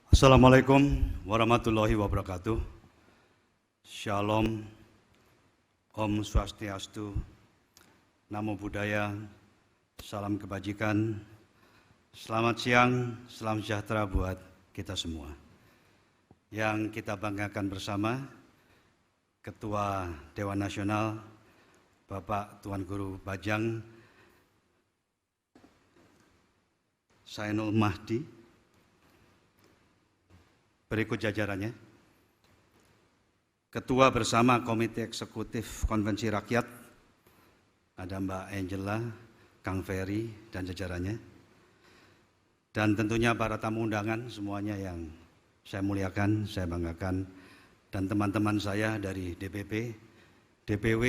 Assalamualaikum warahmatullahi wabarakatuh. Shalom, Om Swastiastu, Namo Buddhaya, salam kebajikan, selamat siang, salam sejahtera buat kita semua. Yang kita banggakan bersama, Ketua Dewan Nasional, Bapak Tuan Guru Bajang Zainul Mahdi. Berikut jajarannya. Ketua bersama Komite Eksekutif Konvensi Rakyat, ada Mbak Angela, Kang Ferry, dan jajarannya. Dan tentunya para tamu undangan semuanya yang saya muliakan, saya banggakan, dan teman-teman saya dari DPP, DPW,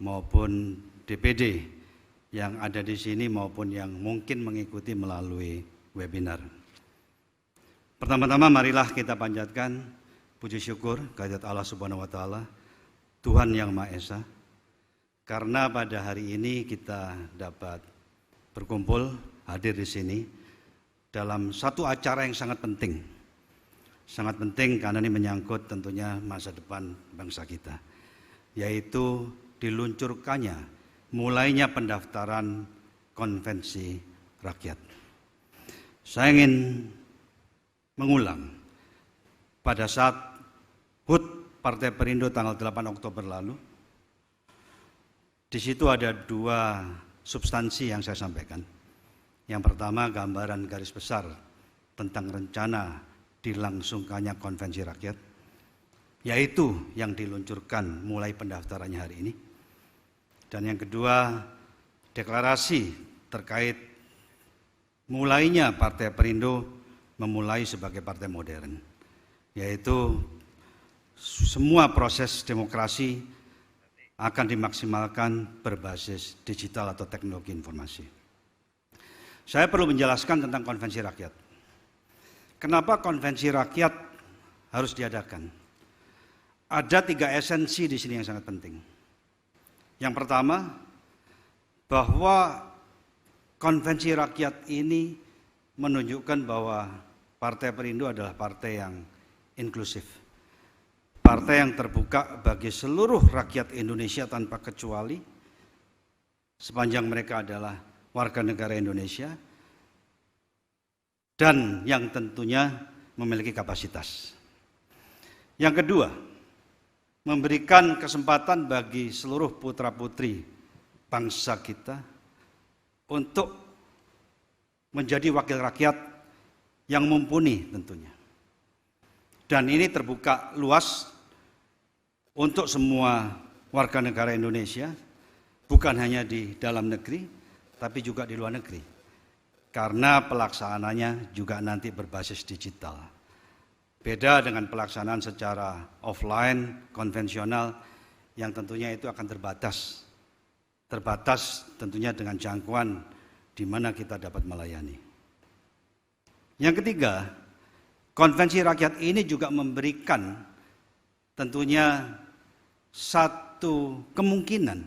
maupun DPD yang ada di sini maupun yang mungkin mengikuti melalui webinar. Pertama-tama marilah kita panjatkan puji syukur kehadirat Allah Subhanahu wa taala, Tuhan yang Maha Esa. Karena pada hari ini kita dapat berkumpul hadir di sini dalam satu acara yang sangat penting. Sangat penting karena ini menyangkut tentunya masa depan bangsa kita, yaitu diluncurkannya mulainya pendaftaran konvensi rakyat. Saya ingin mengulang, pada saat HUT Partai Perindo tanggal 8 Oktober lalu, di situ ada dua substansi yang saya sampaikan. Yang pertama, gambaran garis besar tentang rencana dilangsungkannya konvensi rakyat, yaitu yang diluncurkan mulai pendaftarannya hari ini. Dan yang kedua, deklarasi terkait mulainya Partai Perindo memulai sebagai partai modern, yaitu semua proses demokrasi akan dimaksimalkan berbasis digital atau teknologi informasi. Saya perlu menjelaskan tentang konvensi rakyat. Kenapa konvensi rakyat harus diadakan? Ada 3 esensi di sini yang sangat penting. Yang pertama, bahwa konvensi rakyat ini menunjukkan bahwa Partai Perindo adalah partai yang inklusif, partai yang terbuka bagi seluruh rakyat Indonesia tanpa kecuali, sepanjang mereka adalah warga negara Indonesia dan yang tentunya memiliki kapasitas. Yang kedua, memberikan kesempatan bagi seluruh putra-putri bangsa kita untuk menjadi wakil rakyat yang mumpuni tentunya. Dan ini terbuka luas untuk semua warga negara Indonesia, bukan hanya di dalam negeri, tapi juga di luar negeri. Karena pelaksanaannya juga nanti berbasis digital. Beda dengan pelaksanaan secara offline, konvensional, yang tentunya itu akan terbatas. Terbatas tentunya dengan jangkauan di mana kita dapat melayani. Yang ketiga, konvensi rakyat ini juga memberikan tentunya satu kemungkinan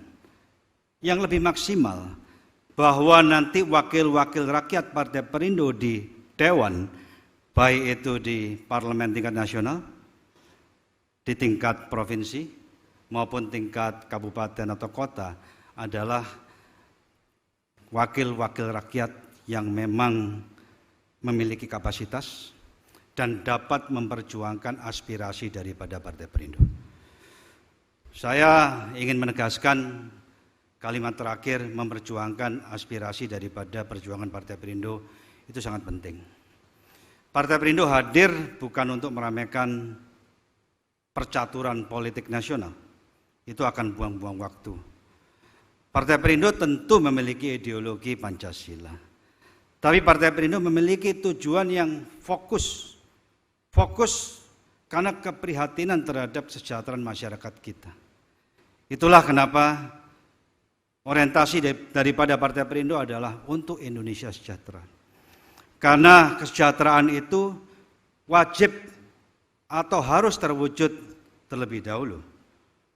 yang lebih maksimal bahwa nanti wakil-wakil rakyat Partai Perindo di Dewan, baik itu di Parlemen tingkat nasional, di tingkat provinsi maupun tingkat kabupaten atau kota, adalah wakil-wakil rakyat yang memang memiliki kapasitas dan dapat memperjuangkan aspirasi daripada Partai Perindo. Saya ingin menegaskan kalimat terakhir, memperjuangkan aspirasi daripada perjuangan Partai Perindo itu sangat penting. Partai Perindo hadir bukan untuk meramaikan percaturan politik nasional, itu akan buang-buang waktu. Partai Perindo tentu memiliki ideologi Pancasila. Tapi Partai Perindo memiliki tujuan yang fokus karena keprihatinan terhadap kesejahteraan masyarakat kita. Itulah kenapa orientasi daripada Partai Perindo adalah untuk Indonesia sejahtera. Karena kesejahteraan itu wajib atau harus terwujud terlebih dahulu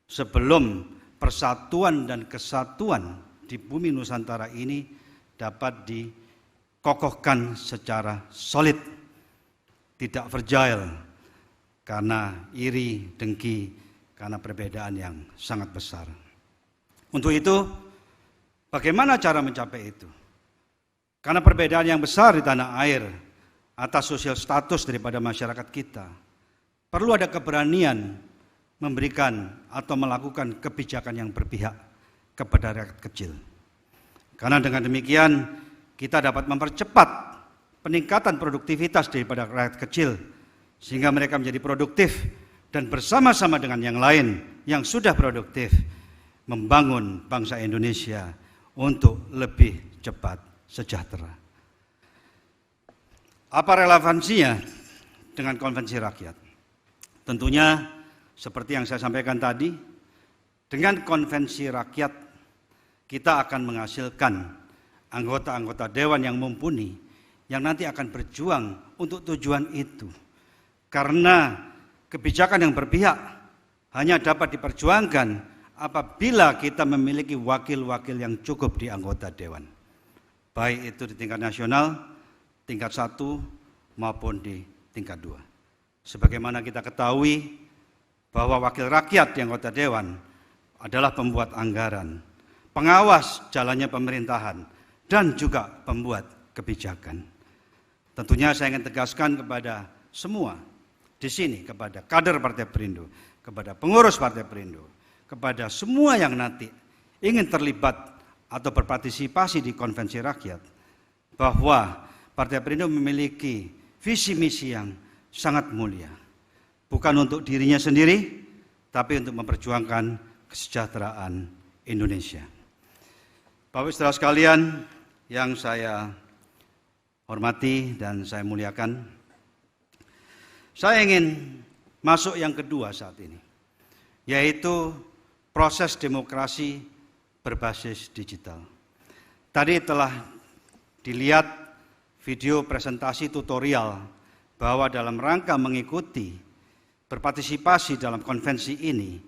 sebelum persatuan dan kesatuan di bumi Nusantara ini dapat dikokohkan secara solid tidak fragile karena iri, dengki, karena perbedaan yang sangat besar. Untuk itu, bagaimana cara mencapai itu? Karena perbedaan yang besar di tanah air atas sosial status daripada masyarakat kita, perlu ada keberanian memberikan atau melakukan kebijakan yang berpihak kepada rakyat kecil. Karena dengan demikian kita dapat mempercepat peningkatan produktivitas daripada rakyat kecil sehingga mereka menjadi produktif dan bersama-sama dengan yang lain yang sudah produktif membangun bangsa Indonesia untuk lebih cepat sejahtera. Apa relevansinya dengan konvensi rakyat? Tentunya seperti yang saya sampaikan tadi, dengan konvensi rakyat kita akan menghasilkan anggota-anggota dewan yang mumpuni yang nanti akan berjuang untuk tujuan itu. Karena kebijakan yang berpihak hanya dapat diperjuangkan apabila kita memiliki wakil-wakil yang cukup di anggota dewan. Baik itu di tingkat nasional, tingkat 1 maupun di tingkat 2. Sebagaimana kita ketahui bahwa wakil rakyat di anggota dewan adalah pembuat anggaran, pengawas jalannya pemerintahan, dan juga pembuat kebijakan. Tentunya saya ingin tegaskan kepada semua di sini, kepada kader Partai Perindo, kepada pengurus Partai Perindo, kepada semua yang nanti ingin terlibat atau berpartisipasi di konvensi rakyat, bahwa Partai Perindo memiliki visi misi yang sangat mulia, bukan untuk dirinya sendiri, tapi untuk memperjuangkan kesejahteraan Indonesia. Bapak Ibu saudara sekalian yang saya hormati dan saya muliakan, saya ingin masuk yang kedua saat ini, yaitu proses demokrasi berbasis digital. Tadi telah dilihat video presentasi tutorial bahwa dalam rangka mengikuti berpartisipasi dalam konvensi ini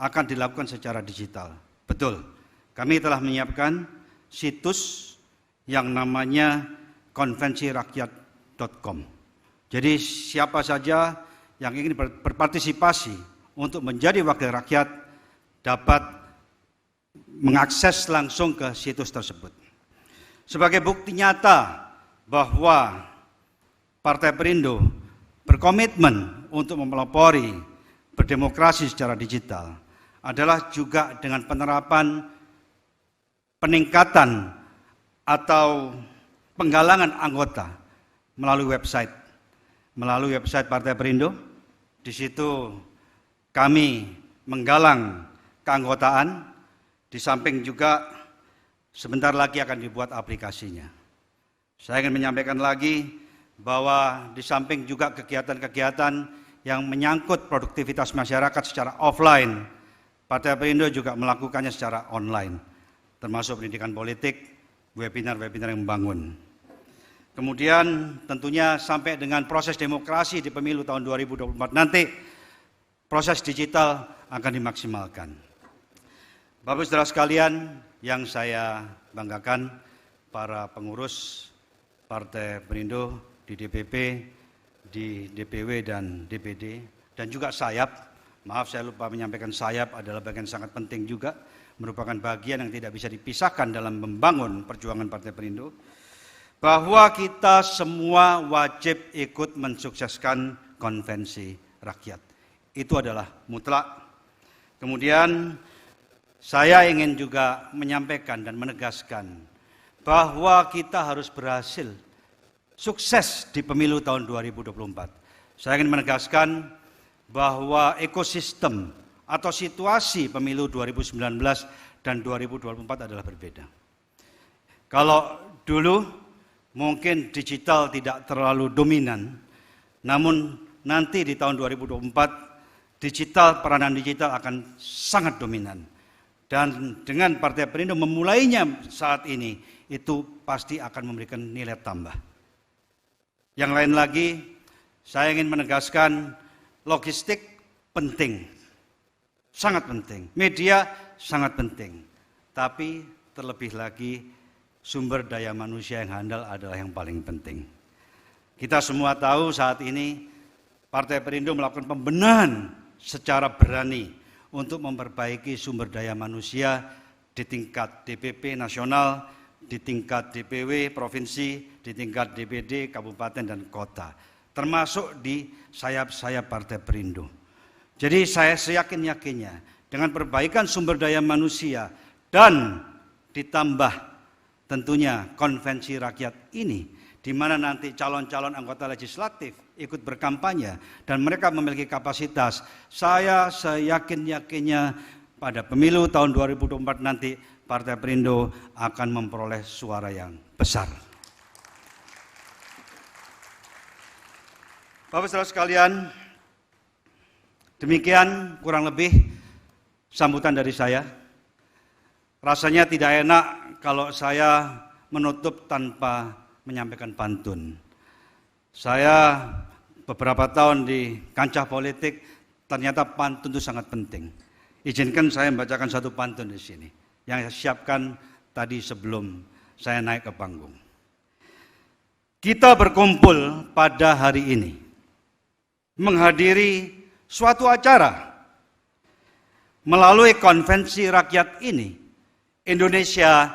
akan dilakukan secara digital. Betul, kami telah menyiapkan situs yang namanya konvensirakyat.com. Jadi siapa saja yang ingin berpartisipasi untuk menjadi wakil rakyat dapat mengakses langsung ke situs tersebut. Sebagai bukti nyata bahwa Partai Perindo berkomitmen untuk mempelopori berdemokrasi secara digital adalah juga dengan penerapan peningkatan atau penggalangan anggota melalui website Partai Perindo. Di situ kami menggalang keanggotaan. Di samping juga sebentar lagi akan dibuat aplikasinya. Saya ingin menyampaikan lagi bahwa di samping juga kegiatan-kegiatan yang menyangkut produktivitas masyarakat secara offline, Partai Perindo juga melakukannya secara online, termasuk pendidikan politik, webinar-webinar yang membangun. Kemudian tentunya sampai dengan proses demokrasi di pemilu tahun 2024 nanti, proses digital akan dimaksimalkan. Bapak Saudara sekalian yang saya banggakan, para pengurus Partai Perindo di DPP, di DPW dan DPD, dan juga sayap. Maaf saya lupa menyampaikan sayap adalah bagian sangat penting juga, merupakan bagian yang tidak bisa dipisahkan dalam membangun perjuangan Partai Perindo, bahwa kita semua wajib ikut mensukseskan konvensi rakyat. Itu adalah mutlak. Kemudian saya ingin juga menyampaikan dan menegaskan bahwa kita harus berhasil sukses di pemilu tahun 2024. Saya ingin menegaskan bahwa ekosistem atau situasi pemilu 2019 dan 2024 adalah berbeda. Kalau dulu mungkin digital tidak terlalu dominan, namun nanti di tahun 2024 peranan digital akan sangat dominan. Dan dengan Partai Perindo memulainya saat ini, itu pasti akan memberikan nilai tambah. Yang lain lagi, saya ingin menegaskan logistik penting, sangat penting. Media sangat penting. Tapi terlebih lagi sumber daya manusia yang handal adalah yang paling penting. Kita semua tahu saat ini Partai Perindo melakukan pembenahan secara berani untuk memperbaiki sumber daya manusia di tingkat DPP nasional, di tingkat DPW provinsi, di tingkat DPD kabupaten dan kota, termasuk di sayap-sayap Partai Perindo. Jadi saya seyakin-yakinnya dengan perbaikan sumber daya manusia dan ditambah tentunya konvensi rakyat ini, di mana nanti calon-calon anggota legislatif ikut berkampanye dan mereka memiliki kapasitas, saya seyakin-yakinnya pada pemilu tahun 2024 nanti Partai Perindo akan memperoleh suara yang besar. Bapak-Saudara sekalian, demikian kurang lebih sambutan dari saya. Rasanya tidak enak kalau saya menutup tanpa menyampaikan pantun. Saya beberapa tahun di kancah politik, ternyata pantun itu sangat penting. Izinkan saya membacakan satu pantun di sini yang saya siapkan tadi sebelum saya naik ke panggung. Kita berkumpul pada hari ini menghadiri suatu acara. Melalui konvensi rakyat ini, Indonesia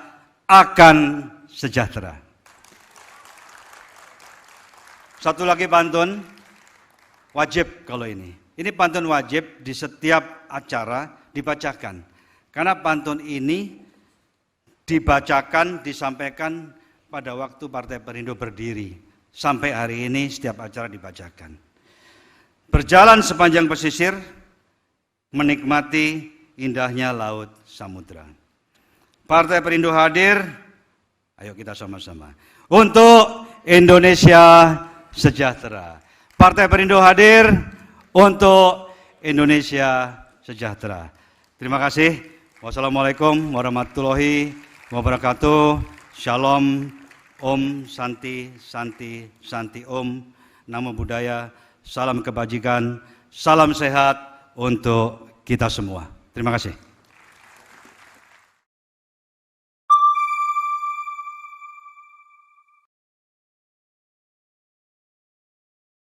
akan sejahtera. Satu lagi pantun, wajib kalau ini. Ini pantun wajib di setiap acara dibacakan. Karena pantun ini dibacakan, disampaikan pada waktu Partai Perindo berdiri. Sampai hari ini setiap acara dibacakan. Berjalan sepanjang pesisir, menikmati indahnya laut samudra. Partai Perindo hadir, ayo kita sama-sama. Untuk Indonesia sejahtera. Partai Perindo hadir untuk Indonesia sejahtera. Terima kasih. Wassalamualaikum warahmatullahi wabarakatuh. Shalom, Om, Santi, Santi, Santi Om. Namo Buddhaya, salam kebajikan, salam sehat untuk kita semua. Terima kasih.